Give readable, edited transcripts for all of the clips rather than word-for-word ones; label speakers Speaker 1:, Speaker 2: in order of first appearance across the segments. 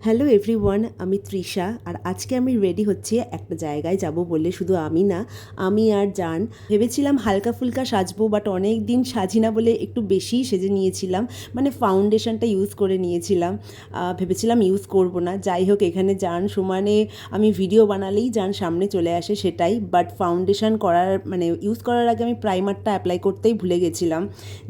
Speaker 1: Hello everyone, আমি তৃষা। আর আজকে আমি রেডি হচ্ছে একটা জায়গায় যাব বলে। শুধু আমি না, আমি আর জান ভেবেছিলাম হালকা ফুলকা সাজবো, বাট অনেক দিন সাজি না বলে একটু বেশিই সেজে নিয়েছিলাম। মানে ফাউন্ডেশনটা ইউজ করে নিয়েছিলাম, ভেবেছিলাম ইউজ করব না। যাই হোক, এখানে জান সমানে আমি ভিডিও বানালেই জান সামনে চলে আসে, সেটাই। বাট ফাউন্ডেশন করার ইউজ করার আগে আমি প্রাইমারটা অ্যাপ্লাই করতেই ভুলে গেছিলাম।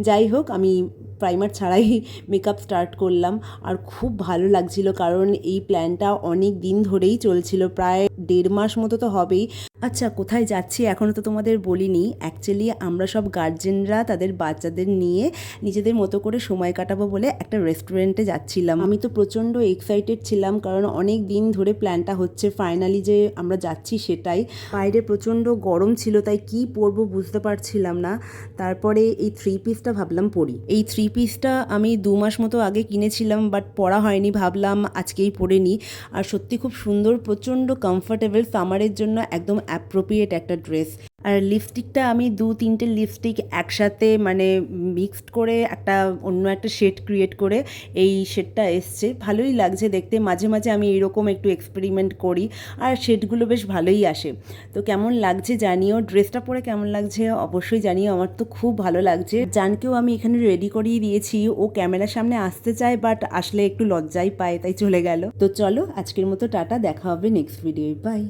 Speaker 1: যাই হোক, আমি প্রাইমার ছাড়াই মেকআপ স্টার্ট করলাম। আর খুব ভালো লাগছিল, কারণ এই প্ল্যানটা অনেক দিন ধরেই চলছিল, প্রায় 1.5 মাস মতো তো হবেই। আচ্ছা, কোথায় যাচ্ছি এখনও তো তোমাদের বলিনি। অ্যাকচুয়ালি আমরা সব গার্জেনরা তাদের বাচ্চাদের নিয়ে নিজেদের মতো করে সময় কাটাবো বলে একটা রেস্টুরেন্টে যাচ্ছিলাম। আমি তো প্রচণ্ড এক্সাইটেড ছিলাম, কারণ অনেক দিন ধরে প্ল্যানটা হচ্ছে, ফাইনালি যে আমরা যাচ্ছি সেটাই। বাইরে প্রচণ্ড গরম ছিল, তাই কি পরবো বুঝতে পারছিলাম না। তারপরে এই 3 পিসটা ভাবলাম পরি। এই 3 পিসটা আমি 2 মাস মতো আগে কিনেছিলাম, বাট পরা হয়নি, ভাবলাম আজকেই পরে নিই। আর সত্যি খুব সুন্দর, প্রচণ্ড কমফোর্টেবল, সামারের জন্য একদম অ্যাপ্রোপ্রিয়েট একটা ড্রেস। আর লিপস্টিকটা আমি 2-3টে লিপস্টিক একসাথে মিক্সড করে অন্য একটা শেড ক্রিয়েট করে এই শেডটা এসছে। ভালোই লাগছে দেখতে। মাঝে মাঝে আমি এরকম একটু এক্সপেরিমেন্ট করি, আর শেডগুলো বেশ ভালোই আসে। তো কেমন লাগছে জানিও, ড্রেসটা পরে কেমন লাগছে অবশ্যই জানিও। আমার তো খুব ভালো লাগছে। জানকেও আমি এখানে রেডি করিয়ে দিয়েছি। ও ক্যামেরার সামনে আসতে চায়, বাট আসলে একটু লজ্জাই পায়, তাই চলে গেল। তো চলো, আজকের মতো টাটা, দেখা হবে নেক্সট ভিডিও। বাই।